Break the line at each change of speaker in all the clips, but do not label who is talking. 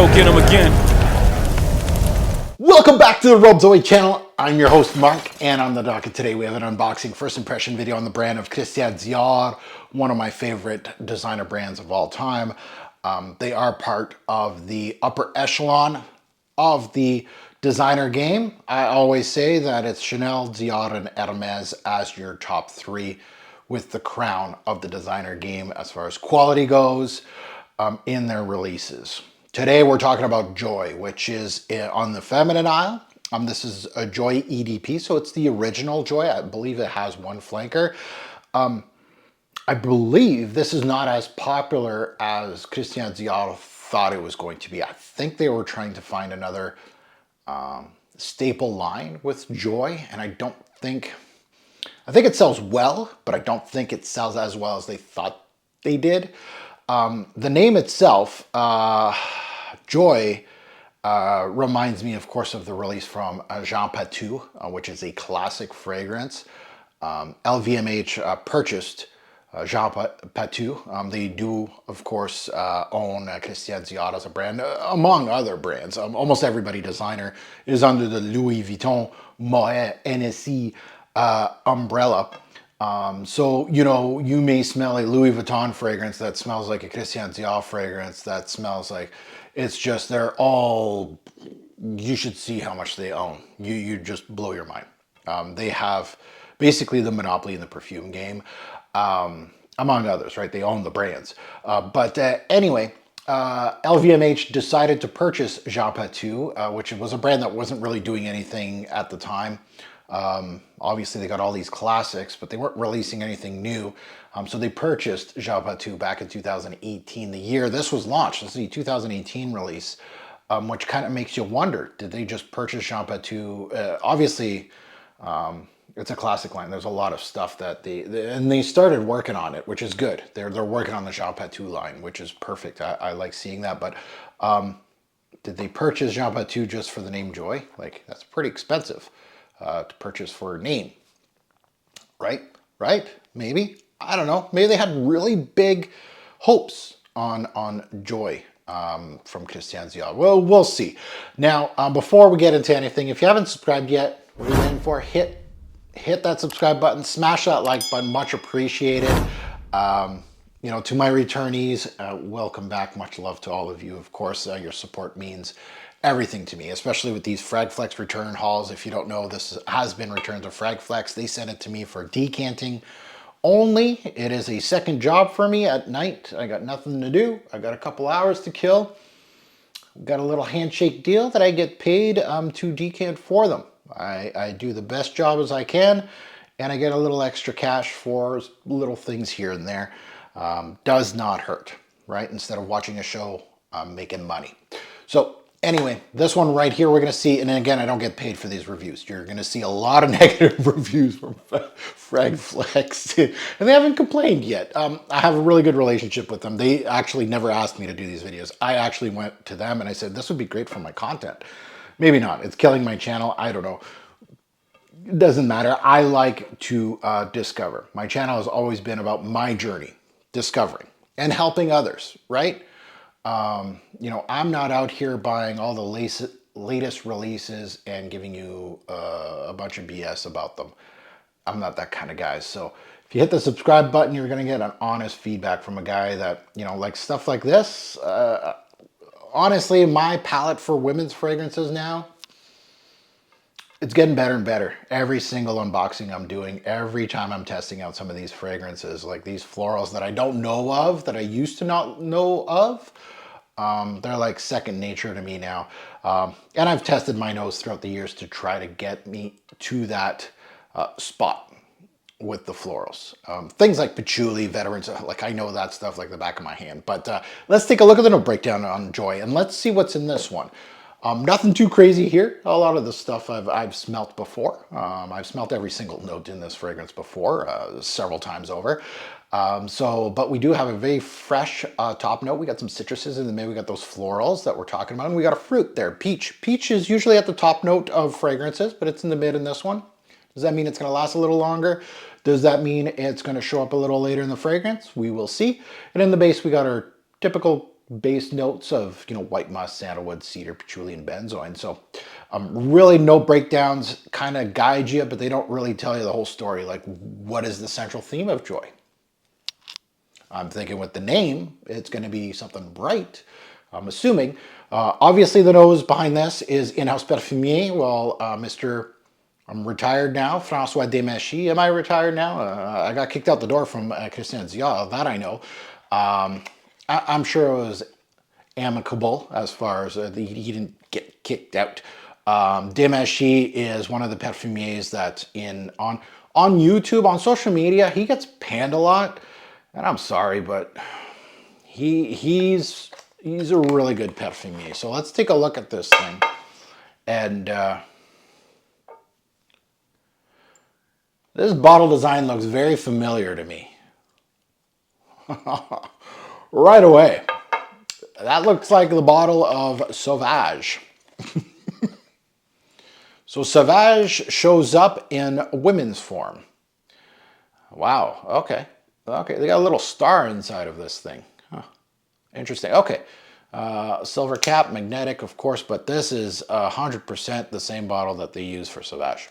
go get them again.
Welcome back to the Robes Away channel. I'm your host Mark, and on the docket today we have an unboxing first impression video on the brand of Christian Dior, one of my favorite designer brands of all time. They are part of the upper echelon of the designer game. I always say that it's Chanel, Dior, and Hermes as your top three, with the crown of the designer game as far as quality goes in their releases. Today we're talking about Joy, which is on the feminine aisle. This is a Joy EDP, so it's the original Joy. I believe it has one flanker. I believe this is not as popular as Christian Dior thought it was going to be. I think they were trying to find another staple line with Joy, and I think it sells well, but I don't think it sells as well as they thought they did. The name itself, Joy, reminds me, of course, of the release from Jean Patou, which is a classic fragrance. LVMH purchased Jean Patou. They do, of course, own Christian Dior as a brand, among other brands. Almost everybody designer is under the Louis Vuitton, Moet, NSC umbrella. So, you know, you may smell a Louis Vuitton fragrance that smells like a Christian Dior fragrance that smells like, it's just, they're all, you should see how much they own. You just blow your mind. They have basically the monopoly in the perfume game, among others, right? They own the brands. Anyway, LVMH decided to purchase Jean Patou, which was a brand that wasn't really doing anything at the time. Obviously they got all these classics, but they weren't releasing anything new. So they purchased Jean Patou back in 2018, the year this was launched. This is the 2018 release, which kind of makes you wonder, did they just purchase Jean Patou? Obviously, it's a classic line. There's a lot of stuff that they started working on it, which is good. They're working on the Jean Patou line, which is perfect. I like seeing that. But did they purchase Jean Patou just for the name Joy? Like, that's pretty expensive to purchase for a name, right? Maybe, I don't know. Maybe they had really big hopes on Joy from Christian Dior. Well, we'll see. Now, before we get into anything, if you haven't subscribed yet, what are you waiting for? Hit that subscribe button, smash that like button, much appreciated. You know, to my returnees, welcome back. Much love to all of you. Of course, your support means everything to me, especially with these Fragflex return hauls. If you don't know, this has been returned to Fragflex. They sent it to me for decanting only. It is a second job for me at night. I got nothing to do. I got a couple hours to kill. Got a little handshake deal that I get paid to decant for them. I do the best job as I can, and I get a little extra cash for little things here and there. Does not hurt, right? Instead of watching a show, I'm making money. So anyway, this one right here, we're going to see, and again, I don't get paid for these reviews. You're going to see a lot of negative reviews from Fragflex, and they haven't complained yet. I have a really good relationship with them. They actually never asked me to do these videos. I actually went to them and I said, this would be great for my content. Maybe not. It's killing my channel. I don't know. It doesn't matter. I like to discover. My channel has always been about my journey, discovering and helping others, right? You know, I'm not out here buying all the latest releases and giving you a bunch of BS about them. I'm not that kind of guy. So if you hit the subscribe button, you're going to get an honest feedback from a guy that, you know, like stuff like this. Honestly, my palette for women's fragrances now, it's getting better and better. Every single unboxing I'm doing, every time I'm testing out some of these fragrances, like these florals that I don't know of, that I used to not know of, they're like second nature to me now. And I've tested my nose throughout the years to try to get me to that spot with the florals. Things like patchouli, veterans, like I know that stuff like the back of my hand. But let's take a look at the note breakdown on Joy, and let's see what's in this one. Nothing too crazy here. A lot of the stuff I've smelt before. I've smelt every single note in this fragrance before, several times over. But we do have a very fresh top note. We got some citruses, and then maybe we got those florals that we're talking about. And we got a fruit there, peach. Peach is usually at the top note of fragrances, but it's in the mid in this one. Does that mean it's going to last a little longer? Does that mean it's going to show up a little later in the fragrance? We will see. And in the base, we got our typical base notes of, white musk, sandalwood, cedar, patchouli, and benzoin. So really no breakdowns, kind of guide you, but they don't really tell you the whole story. Like, what is the central theme of Joy? I'm thinking with the name, it's going to be something bright. I'm assuming. Obviously, the nose behind this is in-house Perfumier. Well, I'm retired now, François Desmachy. Am I retired now? I got kicked out the door from Christian Dior, that I know. I'm sure it was amicable as far as he didn't get kicked out. Desmachy is one of the perfumiers that on YouTube, on social media, he gets panned a lot. And I'm sorry, but he's a really good perfumier. So let's take a look at this thing. And this bottle design looks very familiar to me. Right away. That looks like the bottle of Sauvage. So Sauvage shows up in women's form. Wow, okay. Okay, they got a little star inside of this thing. Huh. Interesting. Okay. Silver cap, magnetic, of course, but this is 100% the same bottle that they use for Sauvage.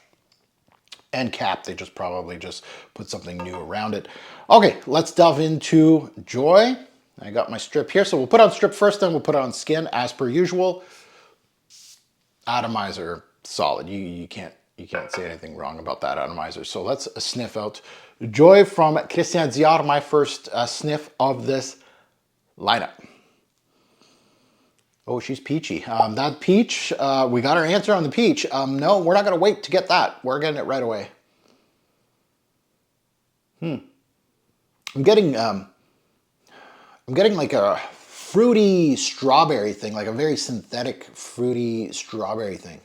And cap, they probably just put something new around it. Okay, let's delve into Joy. I got my strip here, so we'll put on strip first, then we'll put on skin as per usual. Atomizer, solid. You can't say anything wrong about that atomizer. So let's sniff out Joy from Christian Dior, my first sniff of this lineup. Oh, she's peachy. That peach, we got our answer on the peach. No, we're not going to wait to get that. We're getting it right away. I'm getting like a fruity strawberry thing, like a very synthetic fruity strawberry thing.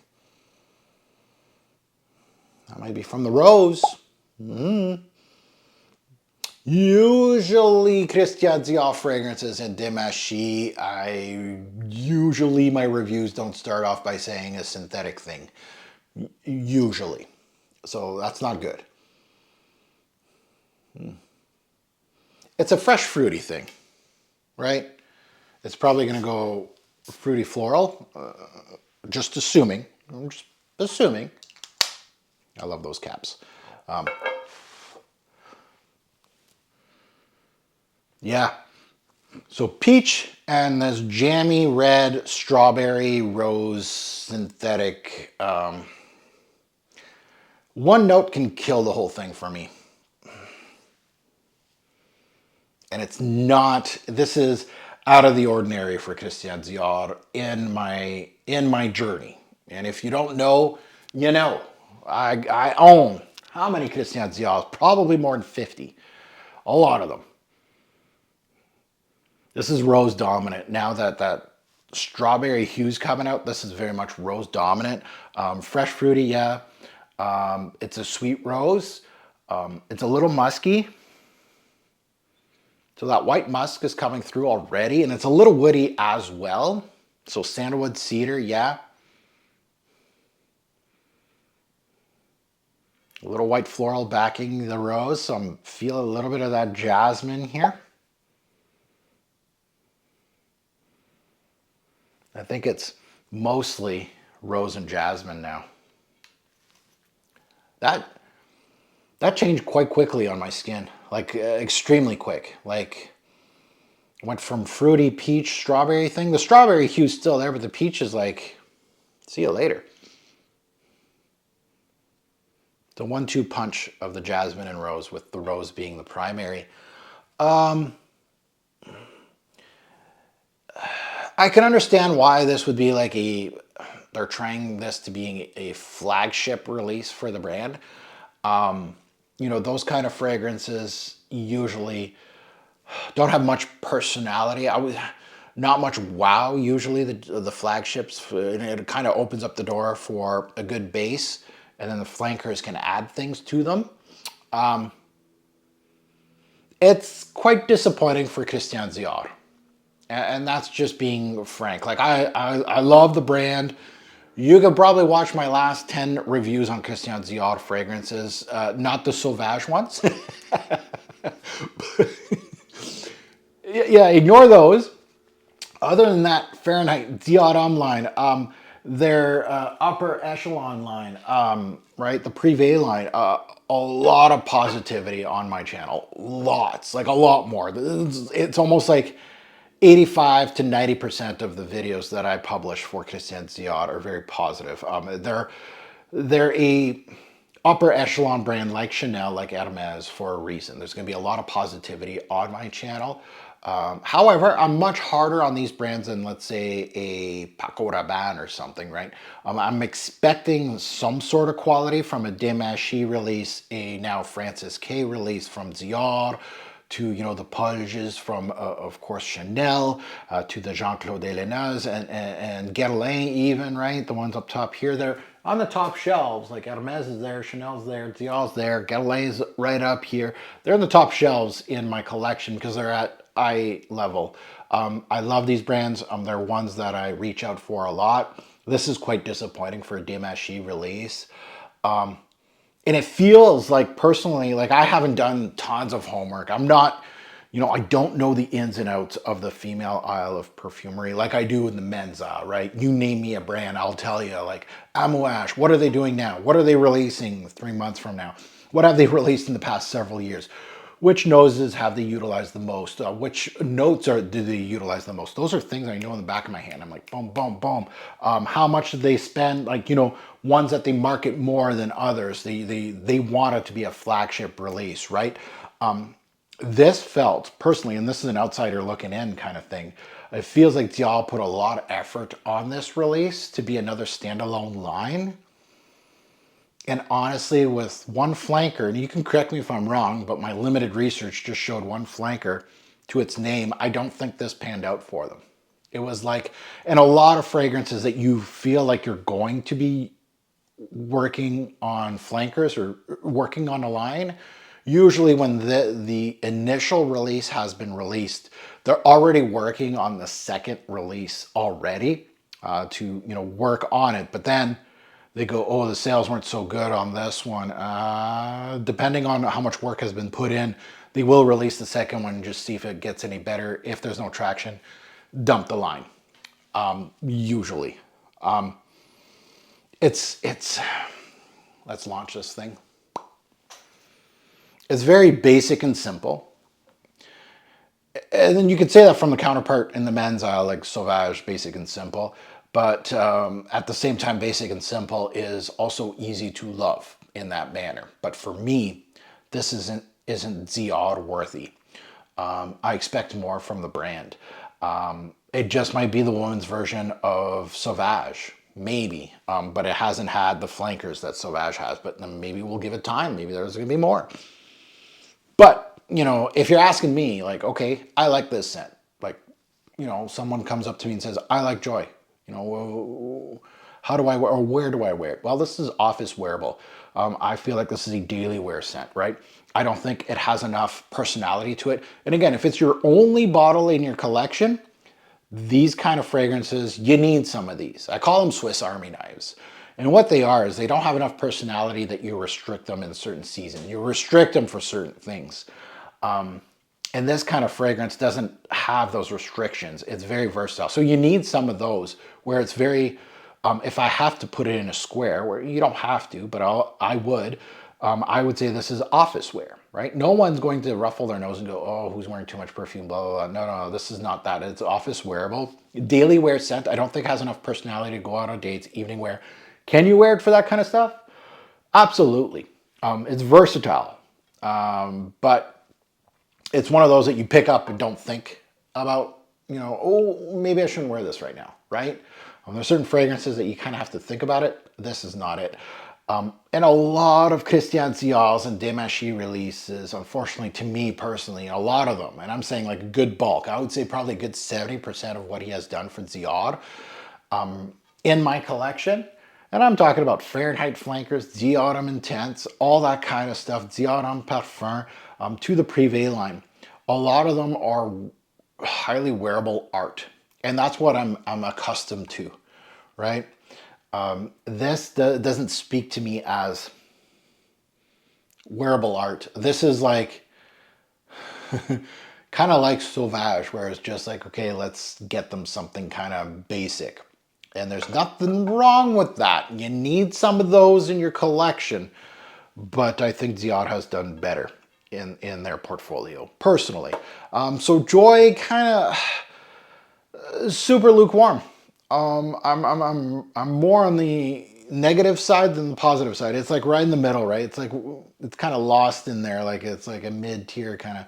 That might be from the rose. Usually Christian Dior fragrances and Desmachy, usually my reviews don't start off by saying a synthetic thing. Usually. So that's not good. It's a fresh fruity thing, right? It's probably going to go fruity floral. Just assuming. I'm just assuming. I love those caps. Yeah. So peach and this jammy red strawberry rose synthetic. One note can kill the whole thing for me. And it's not, this is out of the ordinary for Christian Dior in my journey. And if you don't know, you know. I own how many Christian Diors? Probably more than 50. A lot of them. This is rose dominant. Now that strawberry hue's coming out, this is very much rose dominant. Fresh fruity, yeah. It's a sweet rose. It's a little musky. So that white musk is coming through already, and it's a little woody as well. So sandalwood, cedar, yeah. A little white floral backing the rose, so I'm feeling a little bit of that jasmine here. I think it's mostly rose and jasmine now. That changed quite quickly on my skin, like extremely quick. Like went from fruity peach strawberry thing. The strawberry hue's still there, but the peach is like, see you later. The 1-2 punch of the jasmine and rose, with the rose being the primary. I can understand why this would be like they're trying this to be a flagship release for the brand. Those kind of fragrances usually don't have much personality. Not much wow, usually the flagships. It kind of opens up the door for a good base, and then the flankers can add things to them. It's quite disappointing for Christian Dior. And that's just being frank. Like, I love the brand. You could probably watch my last 10 reviews on Christian Dior fragrances. Not the Sauvage ones. Yeah, ignore those. Other than that, Fahrenheit, Dior line, their upper echelon line, right, the Privé line, a lot of positivity on my channel. Lots, like a lot more. It's almost like 85 to 90% of the videos that I publish for Christian Dior are very positive. They're a upper echelon brand like Chanel, like Hermes for a reason. There's going to be a lot of positivity on my channel. However, I'm much harder on these brands than, let's say, a Paco Rabanne or something, right? I'm expecting some sort of quality from a Demachy release, a now Francis K release from Dior, to, you know, the Pulges from, of course, Chanel, to the Jean-Claude Helenas and Guerlain even, right? The ones up top here, they're on the top shelves. Like Hermes is there, Chanel's there, Dior's there, Guerlain's right up here. They're in the top shelves in my collection because they're at eye level. I love these brands. They're ones that I reach out for a lot. This is quite disappointing for a Demachy release. And it feels like, personally, like I haven't done tons of homework. I'm not, you know, I don't know the ins and outs of the female aisle of perfumery like I do in the men's aisle, right? You name me a brand, I'll tell you, like Amouage, what are they doing now? What are they releasing 3 months from now? What have they released in the past several years? Which noses have they utilized the most? Which notes do they utilize the most? Those are things I know in the back of my hand. I'm like, boom, boom, boom. How much did they spend? Like, you know, ones that they market more than others. They want it to be a flagship release, right? This felt, personally, and this is an outsider looking in kind of thing, it feels like Dior put a lot of effort on this release to be another standalone line. And honestly, with one flanker, and you can correct me if I'm wrong, but my limited research just showed one flanker to its name, I don't think this panned out for them. It was like, and a lot of fragrances that you feel like you're going to be working on flankers or working on a line, usually when the initial release has been released, they're already working on the second release already to, you know, work on it. But then they go, oh, the sales weren't so good on this one. Depending on how much work has been put in, they will release the second one and just see if it gets any better. If there's no traction, dump the line, usually. It's let's launch this thing. It's very basic and simple. And then you could say that from the counterpart in the men's aisle, like Sauvage, basic and simple. But at the same time, basic and simple is also easy to love in that manner. But for me, this isn't Dior worthy. I expect more from the brand. It just might be the woman's version of Sauvage, maybe, but it hasn't had the flankers that Sauvage has. But maybe we'll give it time. Maybe there's going to be more. But, you know, if you're asking me, like, okay, I like this scent. Like, you know, someone comes up to me and says, I like Joy. You know, how do I wear, or where do I wear it? Well, this is office wearable. I feel like this is a daily wear scent, right? I don't think it has enough personality to it. And again, if it's your only bottle in your collection, these kind of fragrances, you need some of these. I call them Swiss Army knives. And what they are is they don't have enough personality that you restrict them in a certain season. You restrict them for certain things. And this kind of fragrance doesn't have those restrictions. It's very versatile. So you need some of those where it's very, if I have to put it in a square, where you don't have to, but I would say this is office wear, right? No one's going to ruffle their nose and go, oh, who's wearing too much perfume, blah, blah, blah. No, this is not that. It's office wearable. Daily wear scent, I don't think has enough personality to go out on dates, evening wear. Can you wear it for that kind of stuff? Absolutely. It's versatile. But it's one of those that you pick up and don't think about, you know, oh, maybe I shouldn't wear this right now, right? There's certain fragrances that you kind of have to think about it. This is not it. And a lot of Christian Dior's and Demachy releases, unfortunately, to me personally, a lot of them, and I'm saying like a good bulk, I would say probably a good 70% of what he has done for Dior in my collection. And I'm talking about Fahrenheit flankers, Dior Intense, all that kind of stuff, Dior Parfum, to the Privé line. A lot of them are highly wearable art. And that's what I'm accustomed to, right? This doesn't speak to me as wearable art. This is like, kind of like Sauvage, where it's just like, okay, let's get them something kind of basic. And there's nothing wrong with that. You need some of those in your collection, but I think Dior has done better in their portfolio, personally. So Joy, kind of super lukewarm. I'm more on the negative side than the positive side. It's like right in the middle, right? It's like it's kind of lost in there. Like it's like a mid-tier kind of.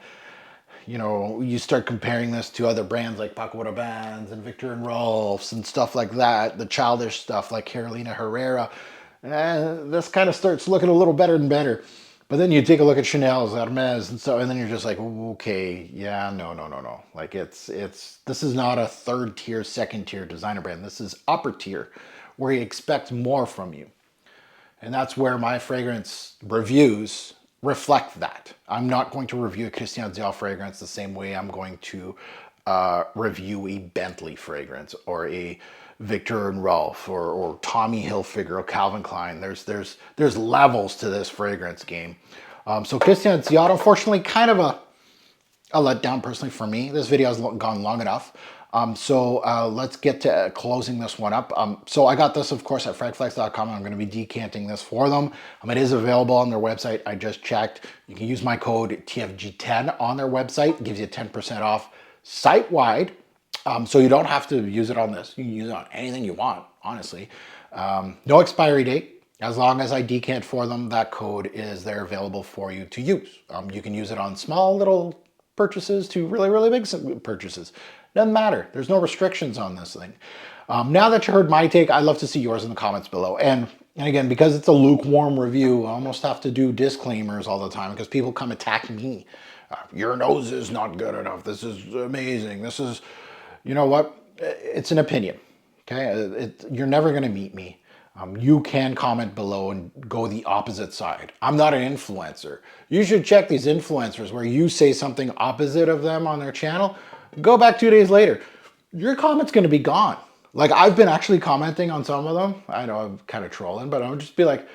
You know, you start comparing this to other brands like Paco Rabanne's and Victor and Rolf's and stuff like that. The childish stuff like Carolina Herrera. This kind of starts looking a little better and better. But then you take a look at Chanel's, Hermes, and so, and then you're just like, okay, yeah, no. Like this is not a third tier, second tier designer brand. This is upper tier, where you expect more from you. And that's where my fragrance reviews reflect that. I'm not going to review a Christian Dior fragrance the same way I'm going to review a Bentley fragrance or a Victor and Rolf or Tommy Hilfiger or Calvin Klein. There's levels to this fragrance game. So Christian Dior, unfortunately, kind of a letdown personally for me. This video has gone long enough. So let's get to closing this one up. So I got this, of course, at fragflex.com. I'm going to be decanting this for them. It is available on their website. I just checked. You can use my code TFG10 on their website. It gives you 10% off site-wide. So you don't have to use it on this. You can use it on anything you want, honestly. No expiry date. As long as I decant for them, that code is there available for you to use. You can use it on small little purchases to really, really big purchases. Doesn't matter. There's no restrictions on this thing. Now that you heard my take, I'd love to see yours in the comments below. And again, because it's a lukewarm review, I almost have to do disclaimers all the time because people come attack me. Your nose is not good enough. This is amazing. This is, you know what? It's an opinion. Okay? You're never going to meet me. You can comment below and go the opposite side. I'm not an influencer. You should check these influencers where you say something opposite of them on their channel. Go back 2 days later. Your comment's going to be gone. Like, I've been actually commenting on some of them. I know I'm kind of trolling, but I'll just be like,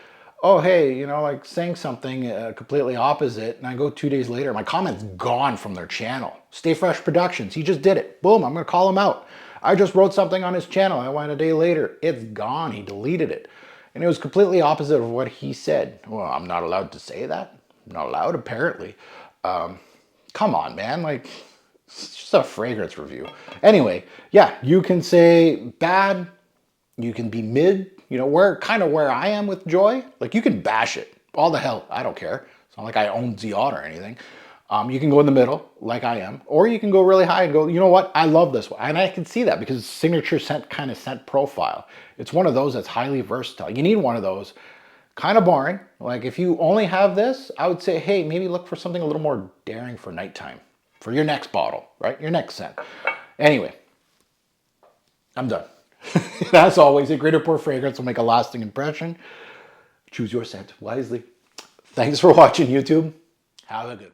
oh, hey, you know, like saying something completely opposite. And I go 2 days later, my comment's gone from their channel. Stay Fresh Productions. He just did it. Boom, I'm going to call him out. I just wrote something on his channel. I went a day later. It's gone. He deleted it. And it was completely opposite of what he said. Well, I'm not allowed to say that. I'm not allowed, apparently. Come on, man. Like, it's just a fragrance review. Anyway, yeah, you can say bad. You can be mid. You know, where I am with Joy. Like, you can bash it. All the hell. I don't care. It's not like I own Dior or anything. You can go in the middle, like I am, or you can go really high and go, you know what, I love this one. And I can see that because it's signature scent kind of scent profile. It's one of those that's highly versatile. You need one of those. Kind of boring. Like if you only have this, I would say, hey, maybe look for something a little more daring for nighttime, for your next bottle, right? Your next scent. Anyway, I'm done. As always, a greater pour fragrance will make a lasting impression. Choose your scent wisely. Thanks for watching, YouTube. Have a good one.